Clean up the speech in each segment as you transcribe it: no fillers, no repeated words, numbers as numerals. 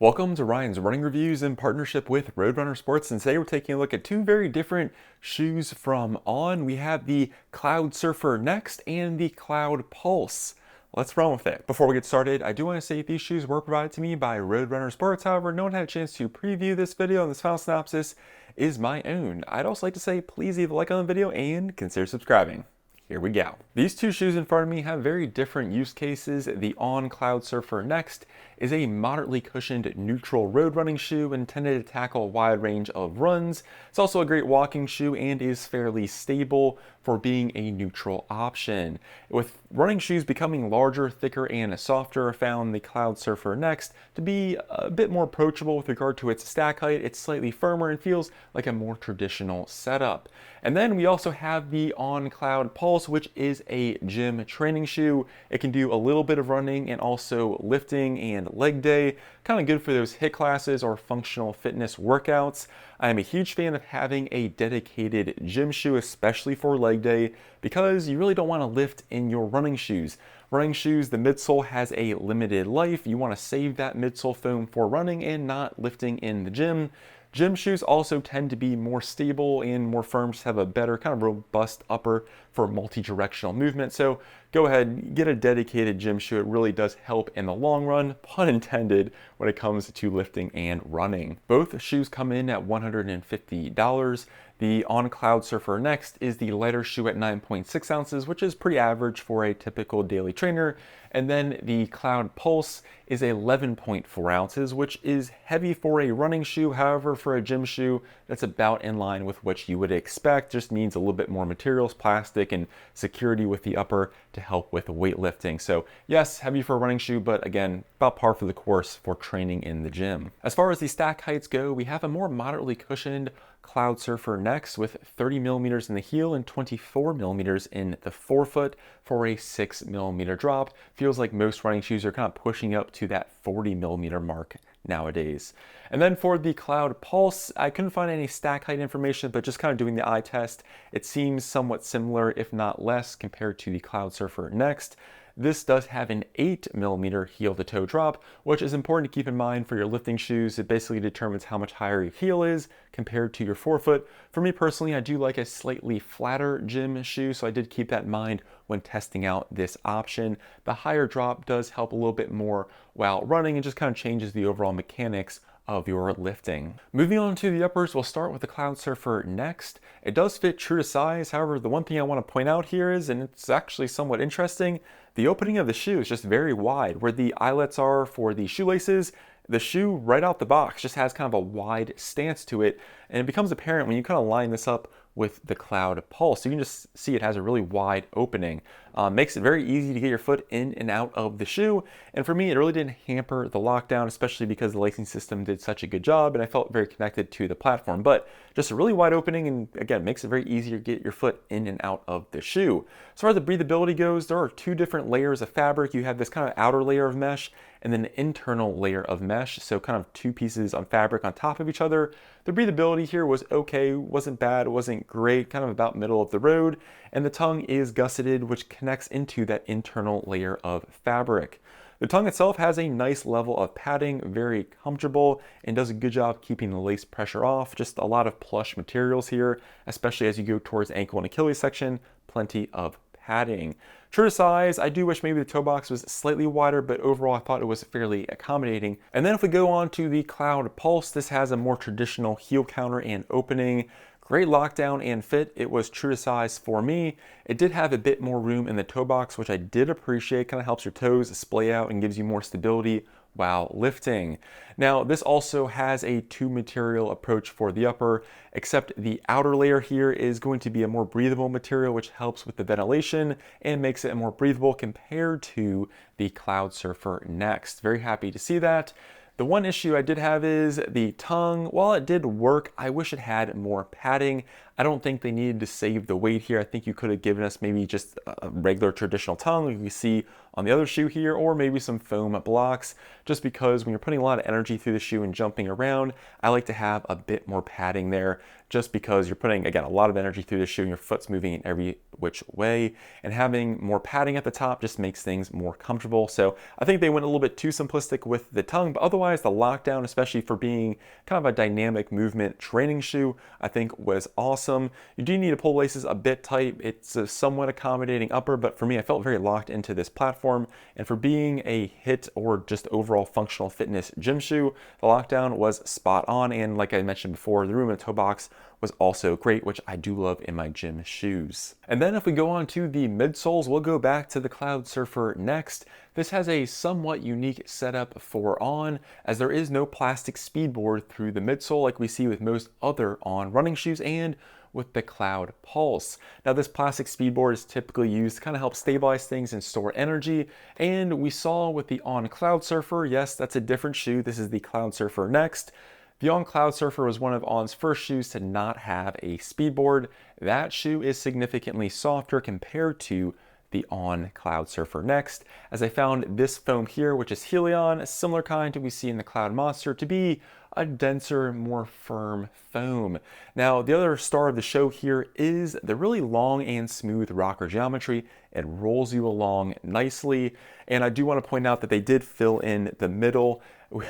Welcome to Ryan's Running Reviews in partnership with Roadrunner Sports, and today we're taking a look at two very different shoes from On. We have the Cloudsurfer Next and the Cloudpulse. Let's run with it. Before we get started, I do want to say these shoes were provided to me by Roadrunner Sports. However, no one had a chance to preview this video, and this final synopsis is my own. I'd also like to say please leave a like on the video and consider subscribing. Here we go. These two shoes in front of me have very different use cases. The On Cloudsurfer Next is a moderately cushioned neutral road running shoe intended to tackle a wide range of runs. It's also a great walking shoe and is fairly stable for being a neutral option. With running shoes becoming larger, thicker, and softer, I found the Cloudsurfer Next to be a bit more approachable with regard to its stack height. It's slightly firmer and feels like a more traditional setup. And then we also have the On Cloudpulse, which is a gym training shoe. It can do a little bit of running and also lifting and leg day. Kind of good for those HIIT classes or functional fitness workouts. I am a huge fan of having a dedicated gym shoe, especially for leg day, because you really don't want to lift in your running shoes. Running shoes, the midsole has a limited life. You want to save that midsole foam for running and not lifting in the gym. Gym shoes also tend to be more stable and more firm, just have a better kind of robust upper for multi-directional movement. So go ahead, get a dedicated gym shoe. It really does help in the long run, pun intended, when it comes to lifting and running. Both shoes come in at $150. The On Cloudsurfer Next is the lighter shoe at 9.6 ounces, which is pretty average for a typical daily trainer. And then the Cloudpulse is 11.4 ounces, which is heavy for a running shoe. However, for a gym shoe, that's about in line with what you would expect. Just needs a little bit more materials, plastic, and security with the upper to help with weightlifting. So yes, heavy for a running shoe, but again, about par for the course for training in the gym. As far as the stack heights go, we have a more moderately cushioned Cloudsurfer Next with 30 millimeters in the heel and 24 millimeters in the forefoot for a 6 millimeter drop. Feels like most running shoes are kind of pushing up to that 40 millimeter mark nowadays. And then for the Cloudpulse, I couldn't find any stack height information, but just kind of doing the eye test, it seems somewhat similar, if not less, compared to the Cloudsurfer Next. This does have an 8 millimeter heel to toe drop, which is important to keep in mind for your lifting shoes. It basically determines how much higher your heel is compared to your forefoot. For me personally, I do like a slightly flatter gym shoe, so I did keep that in mind when testing out this option. The higher drop does help a little bit more while running and just kind of changes the overall mechanics of your lifting. Moving on to the uppers, we'll start with the Cloudsurfer Next. It does fit true to size. However, the one thing I want to point out here is, and it's actually somewhat interesting, the opening of the shoe is just very wide. Where the eyelets are for the shoelaces, the shoe right out the box just has kind of a wide stance to it, and it becomes apparent when you kind of line this up with the Cloudpulse. You can just see it has a really wide opening. Makes it very easy to get your foot in and out of the shoe. And for me, it really didn't hamper the lockdown, especially because the lacing system did such a good job and I felt very connected to the platform. But just a really wide opening, and again, makes it very easy to get your foot in and out of the shoe. As far as the breathability goes, there are two different layers of fabric. You have this kind of outer layer of mesh and then an internal layer of mesh. So kind of two pieces of fabric on top of each other. The breathability here was okay, wasn't bad, wasn't great, kind of about middle of the road. And the tongue is gusseted, which connects into that internal layer of fabric. The tongue itself has a nice level of padding, very comfortable, and does a good job keeping the lace pressure off. Just a lot of plush materials here, especially as you go towards ankle and Achilles section, plenty of padding. True to size, I do wish maybe the toe box was slightly wider, but overall I thought it was fairly accommodating. And then if we go on to the Cloudpulse, this has a more traditional heel counter and opening. Great lockdown and fit. It was true to size for me. It did have a bit more room in the toe box, which I did appreciate. Kind of helps your toes splay out and gives you more stability while lifting. Now, this also has a two material approach for the upper, except the outer layer here is going to be a more breathable material, which helps with the ventilation and makes it more breathable compared to the Cloudsurfer Next. Very happy to see that. The one issue I did have is the tongue. While it did work, I wish it had more padding. I don't think they needed to save the weight here. I think you could have given us maybe just a regular traditional tongue like we see on the other shoe here, or maybe some foam blocks, just because when you're putting a lot of energy through the shoe and jumping around, I like to have a bit more padding there, just because you're putting, again, a lot of energy through the shoe and your foot's moving in every which way, and having more padding at the top just makes things more comfortable. So I think they went a little bit too simplistic with the tongue, but otherwise the lockdown, especially for being kind of a dynamic movement training shoe, I think was awesome. You do need to pull laces a bit tight. It's a somewhat accommodating upper, but for me, I felt very locked into this platform. And for being a HIIT or just overall functional fitness gym shoe, the lockdown was spot on. And like I mentioned before, the room and toe box was also great, which I do love in my gym shoes. And then if we go on to the midsoles, we'll go back to the Cloudsurfer Next. This has a somewhat unique setup for On, as there is no plastic speedboard through the midsole like we see with most other On running shoes and with the Cloudpulse. Now this plastic speedboard is typically used to kind of help stabilize things and store energy, and we saw with the On Cloudsurfer, yes, that's a different shoe. This is the Cloudsurfer Next. The On Cloudsurfer was one of On's first shoes to not have a speedboard. That shoe is significantly softer compared to the On Cloudsurfer Next, as I found this foam here, which is Helion, a similar kind to we see in the Cloud Monster, to be a denser, more firm foam. Now, the other star of the show here is the really long and smooth rocker geometry. It rolls you along nicely, and I do want to point out that they did fill in the middle.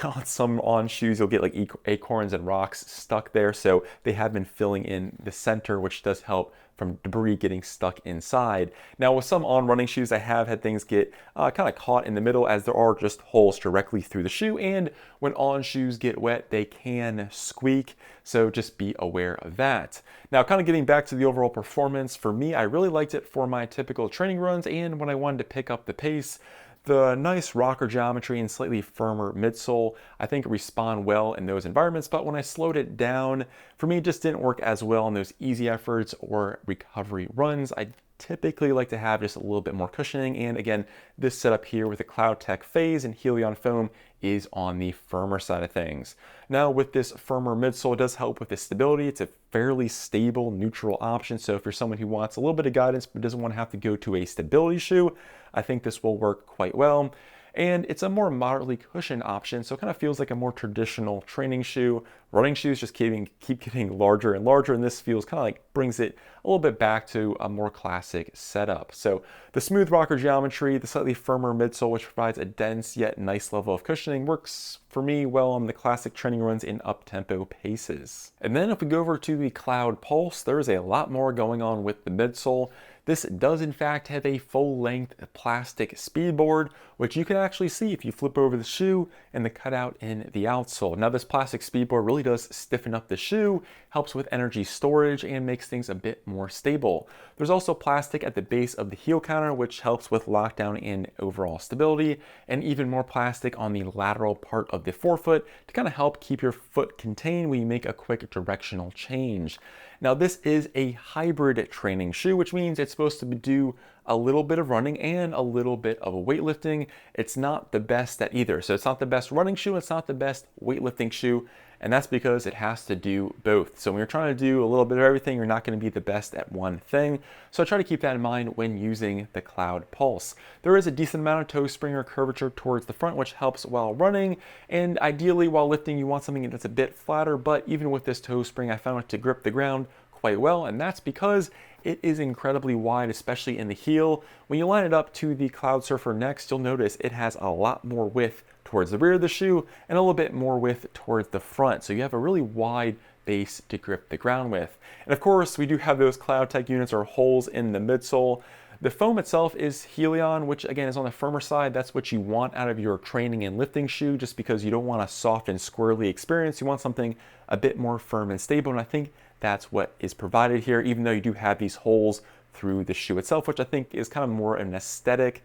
On some On shoes, you'll get like acorns and rocks stuck there, so they have been filling in the center, which does help from debris getting stuck inside. Now with some On running shoes, I have had things get kind of caught in the middle, as there are just holes directly through the shoe, and when On shoes get wet, they can squeak, so just be aware of that. Now kind of getting back to the overall performance, for me, I really liked it for my typical training runs and when I wanted to pick up the pace. The nice rocker geometry and slightly firmer midsole, I think, respond well in those environments, but when I slowed it down, for me, it just didn't work as well in those easy efforts or recovery runs. I typically like to have just a little bit more cushioning, and again, this setup here with the Cloud Tech Phase and Helion foam is on the firmer side of things. Now with this firmer midsole, it does help with the stability. It's a fairly stable, neutral option, so if you're someone who wants a little bit of guidance but doesn't want to have to go to a stability shoe, I think this will work quite well. And it's a more moderately cushioned option, so it kind of feels like a more traditional training shoe. Running shoes just keep getting larger and larger, and this feels kind of like brings it a little bit back to a more classic setup. So the smooth rocker geometry, the slightly firmer midsole, which provides a dense yet nice level of cushioning, works for me well on the classic training runs in up-tempo paces. And then if we go over to the Cloudpulse, there's a lot more going on with the midsole. This does in fact have a full-length plastic speedboard, which you can actually see if you flip over the shoe and the cutout in the outsole. Now this plastic speedboard really does stiffen up the shoe, helps with energy storage, and makes things a bit more stable. There's also plastic at the base of the heel counter, which helps with lockdown and overall stability, and even more plastic on the lateral part of the forefoot to kind of help keep your foot contained when you make a quick directional change. Now this is a hybrid training shoe, which means it's supposed to do a little bit of running and a little bit of weightlifting. It's not the best at either. So it's not the best running shoe, it's not the best weightlifting shoe, and that's because it has to do both. So when you're trying to do a little bit of everything, you're not going to be the best at one thing. So I try to keep that in mind when using the Cloudpulse. There is a decent amount of toe spring or curvature towards the front, which helps while running, and ideally while lifting you want something that's a bit flatter, but even with this toe spring, I found it to grip the ground quite well, and that's because it is incredibly wide, especially in the heel. When you line it up to the Cloudsurfer Next, you'll notice it has a lot more width towards the rear of the shoe and a little bit more width towards the front. So you have a really wide base to grip the ground with. And of course, we do have those Cloud Tech units or holes in the midsole. The foam itself is Helion, which again is on the firmer side. That's what you want out of your training and lifting shoe, just because you don't want a soft and squirrely experience. You want something a bit more firm and stable, and I think that's what is provided here, even though you do have these holes through the shoe itself, which I think is kind of more an aesthetic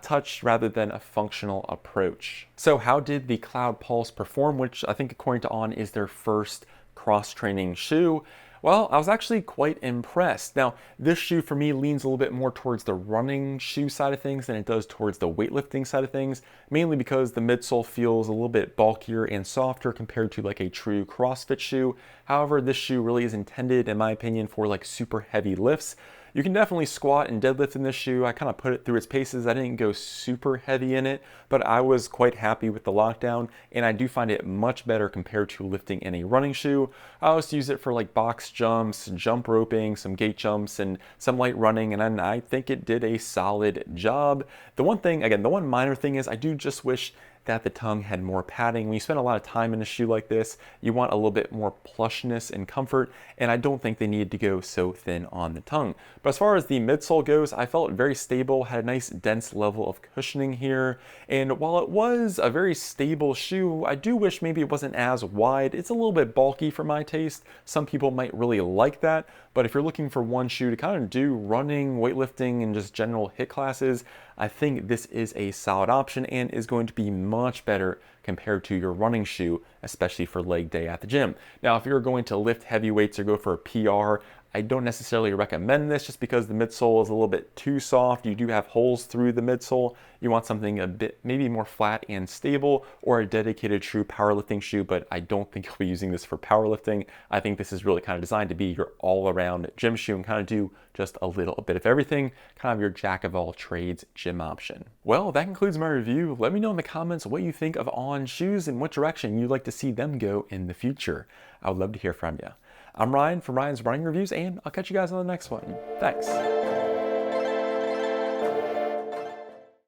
touch rather than a functional approach. So how did the Cloudpulse perform, which I think according to On is their first cross-training shoe? Well, I was actually quite impressed. Now, this shoe for me leans a little bit more towards the running shoe side of things than it does towards the weightlifting side of things, mainly because the midsole feels a little bit bulkier and softer compared to like a true CrossFit shoe. However, this shoe really is intended, in my opinion, for like super heavy lifts. You can definitely squat and deadlift in this shoe. I kind of put it through its paces. I didn't go super heavy in it, but I was quite happy with the lockdown, and I do find it much better compared to lifting in a running shoe. I also use it for like box jumps, jump roping, some gate jumps, and some light running, and I think it did a solid job. The one thing, again, the one minor thing is I do just wish that the tongue had more padding. When you spend a lot of time in a shoe like this, you want a little bit more plushness and comfort, and I don't think they needed to go so thin on the tongue. But as far as the midsole goes, I felt very stable, had a nice dense level of cushioning here, and while it was a very stable shoe, I do wish maybe it wasn't as wide. It's a little bit bulky for my taste. Some people might really like that, but if you're looking for one shoe to kind of do running, weightlifting, and just general HIIT classes, I think this is a solid option and is going to be much better compared to your running shoe, especially for leg day at the gym. Now, if you're going to lift heavy weights or go for a PR, I don't necessarily recommend this just because the midsole is a little bit too soft. You do have holes through the midsole. You want something a bit maybe more flat and stable, or a dedicated true powerlifting shoe, but I don't think you'll be using this for powerlifting. I think this is really kind of designed to be your all-around gym shoe and kind of do just a little bit of everything, kind of your jack of all trades gym option. Well, that concludes my review. Let me know in the comments what you think of On shoes and what direction you'd like to see them go in the future. I would love to hear from you. I'm Ryan from Ryan's Running Reviews, and I'll catch you guys on the next one. Thanks.